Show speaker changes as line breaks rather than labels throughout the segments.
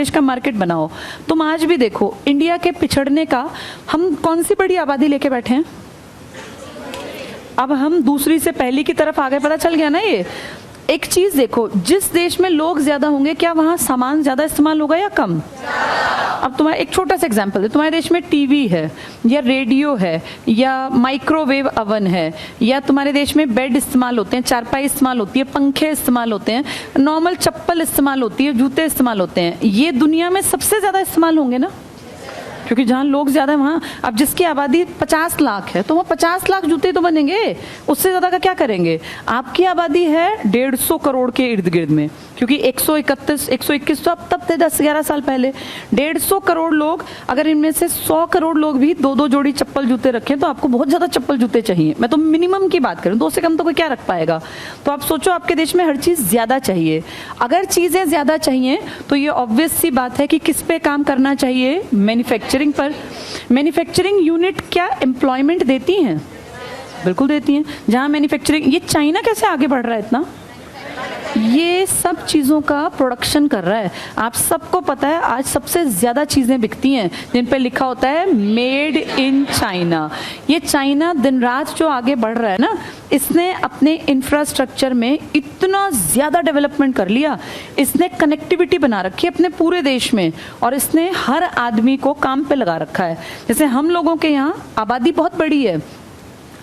देश का मार्केट बनाओ। तुम आज भी देखो इंडिया के पिछड़ने का हम कौन सी बड़ी आबादी लेके बैठे हैं, अब हम दूसरी से पहली की तरफ आ गए, पता चल गया ना। ये एक चीज देखो, जिस देश में लोग ज्यादा होंगे क्या वहां सामान ज्यादा इस्तेमाल होगा या कम? अब तुम्हारा एक छोटा सा एग्जांपल है, तुम्हारे देश में टीवी है या रेडियो है या माइक्रोवेव अवन है या तुम्हारे देश में बेड इस्तेमाल होते हैं, चारपाई इस्तेमाल होती है, पंखे इस्तेमाल होते हैं, नॉर्मल चप्पल इस्तेमाल होती है, जूते इस्तेमाल होते हैं, ये दुनिया में सबसे ज्यादा इस्तेमाल होंगे ना, क्योंकि जहाँ लोग ज्यादा वहाँ। अब जिसकी आबादी 50 लाख है तो वहाँ 50 लाख जूते तो बनेंगे, उससे ज्यादा का क्या करेंगे? आपकी आबादी है 150 करोड़ के इर्द गिर्द में, क्योंकि 121 तो अब तब थे 10-11 साल पहले। 150 करोड़ लोग, अगर इनमें से 100 करोड़ लोग भी 2-2 जोड़ी चप्पल जूते रखें तो आपको बहुत ज्यादा चप्पल जूते चाहिए। मैं तो मिनिमम की बात करूं, 2 से कम तो कोई क्या रख पाएगा। तो आप सोचो आपके देश में हर चीज ज्यादा चाहिए। अगर चीजें ज्यादा चाहिए तो ये ऑब्वियस सी बात है कि किस पे काम करना चाहिए? मैन्युफैक्चरिंग पर। मैन्युफैक्चरिंग यूनिट क्या एम्प्लॉयमेंट देती हैं? बिल्कुल देती हैं। जहां मैन्युफैक्चरिंग, ये चाइना कैसे आगे बढ़ रहा है इतना, ये सब चीज़ों का प्रोडक्शन कर रहा है। आप सबको पता है आज सबसे ज़्यादा चीज़ें बिकती हैं जिन पे लिखा होता है मेड इन चाइना। ये चाइना दिन रात जो आगे बढ़ रहा है ना, इसने अपने इंफ्रास्ट्रक्चर में इतना ज़्यादा डेवलपमेंट कर लिया, इसने कनेक्टिविटी बना रखी है अपने पूरे देश में, और इसने हर आदमी को काम पे लगा रखा है। जैसे हम लोगों के यहाँ आबादी बहुत बड़ी है,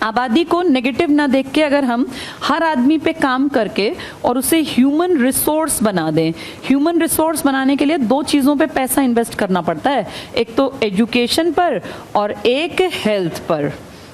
आबादी को नेगेटिव ना देख के अगर हम हर आदमी पे काम करके और उसे ह्यूमन रिसोर्स बना दें। ह्यूमन रिसोर्स बनाने के लिए 2 चीज़ों पे पैसा इन्वेस्ट करना पड़ता है, एक तो एजुकेशन पर और एक हेल्थ पर।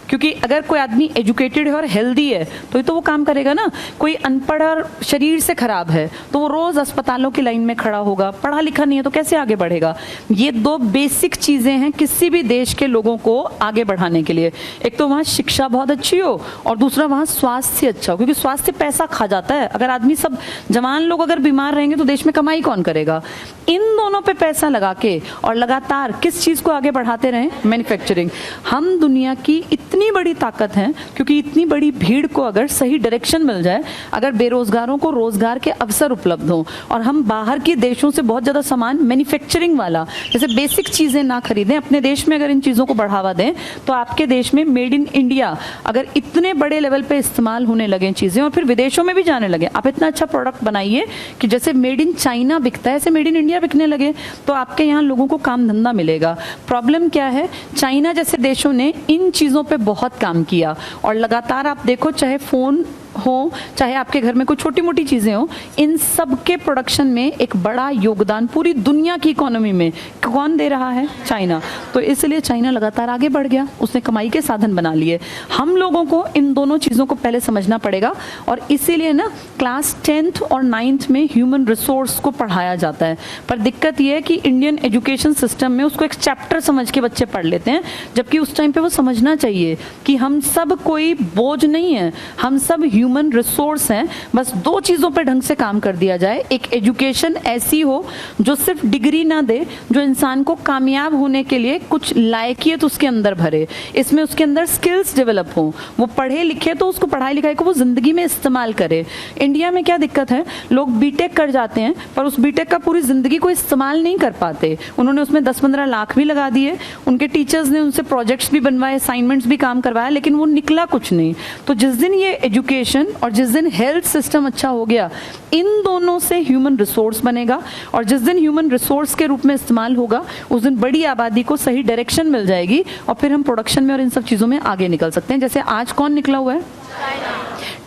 क्योंकि अगर कोई आदमी एजुकेटेड है और हेल्दी है तो वो काम करेगा ना। कोई अनपढ़ और शरीर से खराब है तो वो रोज अस्पतालों की लाइन में खड़ा होगा, पढ़ा लिखा नहीं है तो कैसे आगे बढ़ेगा? ये 2 बेसिक चीजें हैं किसी भी देश के लोगों को आगे बढ़ाने के लिए। एक तो वहाँ शिक्षा बहुत अच्छी हो और दूसरा वहाँ स्वास्थ्य अच्छा हो, क्योंकि स्वास्थ्य पैसा खा जाता है। अगर आदमी सब जवान लोग अगर बीमार रहेंगे तो देश में कमाई कौन करेगा? इन दोनों पे पैसा लगा के और लगातार किस चीज को आगे बढ़ाते रहें? मैन्युफैक्चरिंग। हम दुनिया की इतनी बड़ी ताकत है, क्योंकि इतनी बड़ी भीड़ को अगर सही डायरेक्शन मिल जाए, अगर बेरोजगारों को रोजगार के अवसर उपलब्ध हो और हम बाहर के देशों से बहुत ज्यादा सामान मैन्युफैक्चरिंग वाला, जैसे बेसिक चीजें ना खरीदें, अपने देश में अगर इन चीजों को बढ़ावा दें तो आपके देश में मेड इन इंडिया अगर इतने बड़े लेवल पे इस्तेमाल होने लगे चीजें और फिर विदेशों में भी जाने लगे, आप इतना अच्छा प्रोडक्ट बनाइए कि जैसे मेड इन चाइना बिकता है ऐसे मेड इन इंडिया बिकने लगे, तो आपके यहाँ लोगों को काम धंधा मिलेगा। प्रॉब्लम क्या है? चाइना जैसे देशों ने इन चीजों पे बहुत काम किया और लगातार आप देखो, चाहे फोन हो, चाहे आपके घर में कोई छोटी मोटी चीजें हो, इन सब के प्रोडक्शन में एक बड़ा योगदान पूरी दुनिया की इकोनॉमी में कौन दे रहा है? चाइना। तो इसलिए चाइना लगातार आगे बढ़ गया, उसने कमाई के साधन बना लिए। हम लोगों को इन दोनों चीजों को पहले समझना पड़ेगा और इसीलिए ना क्लास 10th और 9th में ह्यूमन रिसोर्स को पढ़ाया जाता है। पर दिक्कत यह है कि इंडियन एजुकेशन सिस्टम में उसको एक चैप्टर समझ के बच्चे पढ़ लेते हैं, जबकि उस टाइम पे वो समझना चाहिए कि हम सब कोई बोझ नहीं है, हम सब ह्यूमन रिसोर्स हैं। बस 2 चीजों पर ढंग से काम कर दिया जाए। एक एजुकेशन ऐसी हो जो सिर्फ डिग्री ना दे, जो इंसान को कामयाब होने के लिए कुछ लायकियत उसके अंदर भरे, इसमें उसके अंदर स्किल्स डेवलप हो, वो पढ़े लिखे तो उसको पढ़ाई लिखाई को वो जिंदगी में इस्तेमाल करे। इंडिया में क्या दिक्कत है? लोग बीटेक कर जाते हैं पर उस बीटेक का पूरी जिंदगी को इस्तेमाल नहीं कर पाते। उन्होंने उसमें 10-15 लाख भी लगा दिए, उनके टीचर्स ने उनसे प्रोजेक्ट्स भी बनवाए, असाइनमेंट्स भी काम करवाया, लेकिन वो निकला कुछ नहीं। तो जिस दिन ये एजुकेशन और जिस दिन हेल्थ सिस्टम अच्छा हो गया, इन दोनों से ह्यूमन रिसोर्स बनेगा और जिस दिन ह्यूमन रिसोर्स के रूप में इस्तेमाल होगा उस दिन बड़ी आबादी को सही डायरेक्शन मिल जाएगी और फिर हम प्रोडक्शन में और इन सब चीजों में आगे निकल सकते हैं। जैसे आज कौन निकला हुआ है?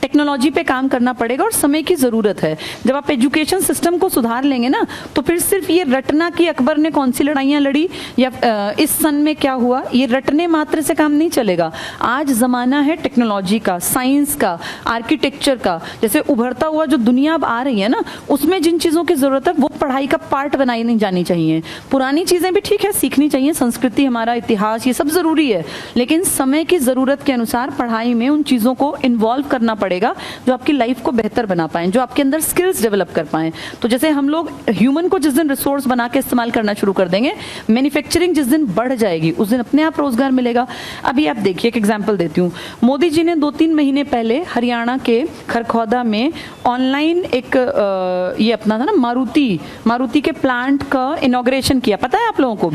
टेक्नोलॉजी पे काम करना पड़ेगा और समय की जरूरत है। जब आप एजुकेशन सिस्टम को सुधार लेंगे ना, तो फिर सिर्फ ये रटना कि अकबर ने कौन सी लड़ाइयां लड़ी या इस सन में क्या हुआ, ये रटने मात्र से काम नहीं चलेगा। आज जमाना है टेक्नोलॉजी का, साइंस का, आर्किटेक्चर का। जैसे उभरता हुआ जो दुनिया अब आ रही है ना, उसमें जिन चीजों की जरूरत है वो पढ़ाई का पार्ट बनाई नहीं जानी चाहिए। पुरानी चीजें भी ठीक है, सीखनी चाहिए, संस्कृति, हमारा इतिहास, ये सब जरूरी है, लेकिन समय की जरूरत के अनुसार पढ़ाई में उन चीजों को इन्वॉल्व करना पड़ेगा मिलेगा जो आपकी लाइफ को बेहतर बना पाए, जो आपके अंदर स्किल्स डेवलप कर पाएं। तो जैसे हम लोग ह्यूमन को जिस दिन रिसोर्स बना के इस्तेमाल करना शुरू कर देंगे, मैन्युफैक्चरिंग जिस दिन बढ़ जाएगी उस दिन अपने आप रोजगार मिलेगा। अभी आप देखिए, एक एग्जांपल देती हूँ। मोदी जी ने 2-3 महीने पहले हरियाणा के खरखौदा में ऑनलाइन एक ये अपना था ना मारुति के प्लांट का इनॉग्रेशन किया। पता है आप लोगों को,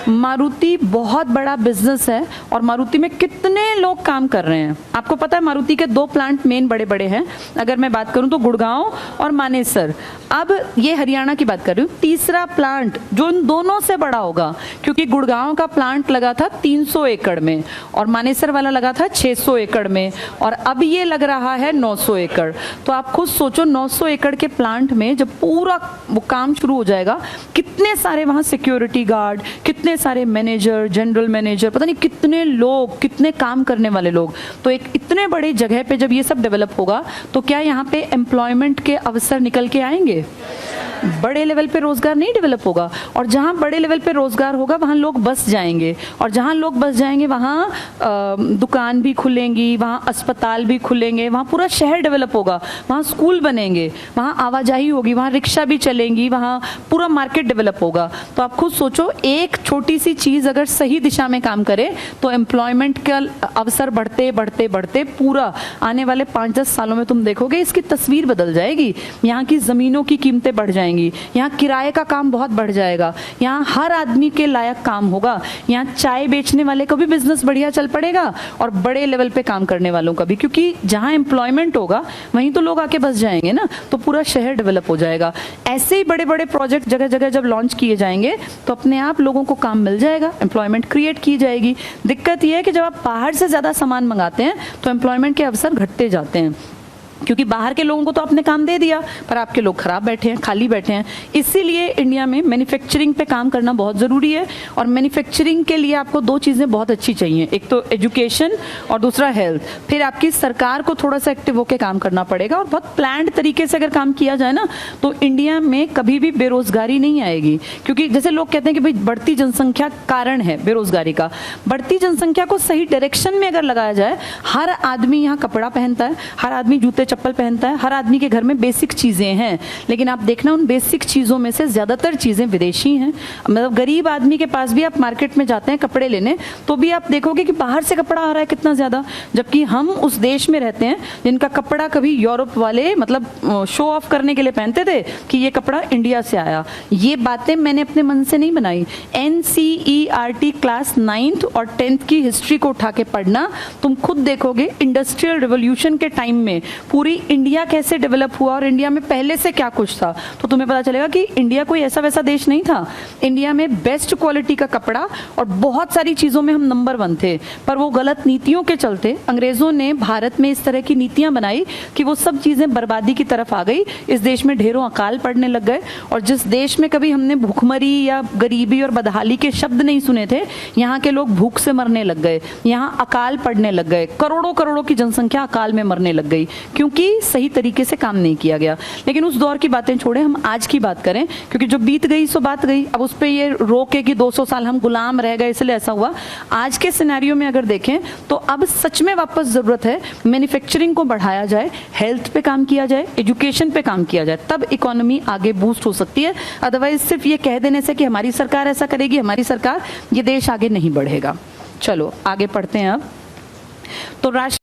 मारुति बहुत बड़ा बिजनेस है और मारुति में कितने लोग काम कर रहे हैं आपको पता है? मारुति के 2 प्लांट मेन बड़े बड़े हैं, अगर मैं बात करूं तो गुड़गांव और मानेसर। अब ये हरियाणा की बात कर रही हूँ। तीसरा प्लांट जो इन दोनों से बड़ा होगा, क्योंकि गुड़गांव का प्लांट लगा था 300 एकड़ में और मानेसर वाला लगा था 600 एकड़ में, और अब ये लग रहा है 900 एकड़। तो आप खुद सोचो, 900 एकड़ के प्लांट में जब पूरा वो काम शुरू हो जाएगा, कितने सारे वहां सिक्योरिटी गार्ड, कितने सारे मैनेजर, जनरल मैनेजर, पता नहीं कितने लोग, कितने काम करने वाले लोग। तो एक इतने बड़ी जगह पे जब ये सब डेवलप होगा तो क्या यहाँ पे एम्प्लॉयमेंट के अवसर निकल के आएंगे? बड़े लेवल पे रोजगार नहीं डेवलप होगा, और जहां बड़े लेवल पे रोजगार होगा वहां लोग बस जाएंगे, और जहां लोग बस जाएंगे वहां दुकान भी खुलेंगी, वहां अस्पताल भी खुलेंगे, वहां पूरा शहर डेवलप होगा, वहां स्कूल बनेंगे, वहां आवाजाही होगी, वहां रिक्शा भी चलेंगी, वहां पूरा मार्केट डेवलप होगा। तो आप खुद सोचो, एक छोटी सी चीज अगर सही दिशा में काम करे तो एम्प्लॉयमेंट का अवसर बढ़ते बढ़ते बढ़ते पूरा आने वाले 5-10 सालों में तुम देखोगे इसकी तस्वीर बदल जाएगी। यहाँ की जमीनों की कीमतें बढ़ जाएंगी, यहाँ किराए का काम बहुत बढ़ जाएगा, यहाँ हर आदमी के लायक काम होगा, यहाँ चाय बेचने वाले को भी बिजनेस बढ़िया चल पड़ेगा और बड़े लेवल पे काम करने वालों का भी, क्योंकि जहाँ एम्प्लॉयमेंट होगा वहीं तो लोग आके बस जाएंगे ना, तो पूरा शहर डेवलप हो जाएगा। ऐसे ही बड़े बड़े प्रोजेक्ट जगह जगह जब लॉन्च किए जाएंगे तो अपने आप लोगों को काम मिल जाएगा, एम्प्लॉयमेंट क्रिएट की जाएगी। दिक्कत यह है कि जब आप बाहर से ज्यादा सामान मंगाते हैं तो एम्प्लॉयमेंट के अवसर घटते जाते हैं, क्योंकि बाहर के लोगों को तो आपने काम दे दिया पर आपके लोग खराब बैठे हैं, खाली बैठे हैं। इसीलिए इंडिया में मैन्युफैक्चरिंग पे काम करना बहुत ज़रूरी है, और मैन्युफैक्चरिंग के लिए आपको 2 चीज़ें बहुत अच्छी चाहिए, एक तो एजुकेशन और दूसरा हेल्थ। फिर आपकी सरकार को थोड़ा सा एक्टिव होकर काम करना पड़ेगा, और बहुत प्लान्ड तरीके से अगर काम किया जाए ना तो इंडिया में कभी भी बेरोजगारी नहीं आएगी। क्योंकि जैसे लोग कहते हैं कि भाई बढ़ती जनसंख्या कारण है बेरोजगारी का, बढ़ती जनसंख्या को सही डायरेक्शन में अगर लगाया जाए, हर आदमी यहाँ कपड़ा पहनता है, हर आदमी जूते चप्पल पहनता है, हर आदमी के घर में बेसिक चीजें हैं, लेकिन आप देखना उन बेसिक चीजों में से ज्यादातर चीजें विदेशी हैं। मतलब गरीब आदमी के पास भी आप मार्केट में जाते हैं कपड़े लेने तो भी आप देखोगे कि बाहर से कपड़ा आ रहा है कितना ज्यादा, जबकि हम उस देश में रहते हैं जिनका कपड़ा कभी यूरोप वाले मतलब शो ऑफ करने के लिए पहनते थे कि ये कपड़ा इंडिया से आया। ये बातें मैंने अपने मन से नहीं बनाई। NCERT क्लास 9th और 10th की हिस्ट्री को उठा के पढ़ना, तुम खुद देखोगे इंडस्ट्रियल रिवोल्यूशन के टाइम में पूरी इंडिया कैसे डेवलप हुआ और इंडिया में पहले से क्या कुछ था, तो तुम्हें पता चलेगा कि इंडिया कोई ऐसा वैसा देश नहीं था। इंडिया में बेस्ट क्वालिटी का कपड़ा और बहुत सारी चीजों में हम नंबर 1 थे, पर वो गलत नीतियों के चलते अंग्रेजों ने भारत में इस तरह की नीतियां बनाई कि वो सब चीजें बर्बादी की तरफ आ गई। इस देश में ढेरों अकाल पड़ने लग गए, और जिस देश में कभी हमने भूखमरी या गरीबी और बदहाली के शब्द नहीं सुने थे, यहाँ के लोग भूख से मरने लग गए, यहाँ अकाल पड़ने लग गए, करोड़ों करोड़ों की जनसंख्या अकाल में मरने लग गई, क्योंकि सही तरीके से काम नहीं किया गया। लेकिन उस दौर की बातें छोड़े, हम आज की बात करें, क्योंकि जो बीत गई सो बात गई। अब उस पे ये रोके कि 200 साल हम गुलाम रह गए इसलिए ऐसा हुआ। आज के सिनेरियो में अगर देखें तो अब सच में वापस जरूरत है मैन्युफैक्चरिंग को बढ़ाया जाए, हेल्थ पे काम किया जाए, एजुकेशन पे काम किया जाए, तब इकोनॉमी आगे बूस्ट हो सकती है। अदरवाइज सिर्फ ये कह देने से कि हमारी सरकार ऐसा करेगी, हमारी सरकार, ये देश आगे नहीं बढ़ेगा। चलो आगे पढ़ते हैं अब। तो राष्ट्र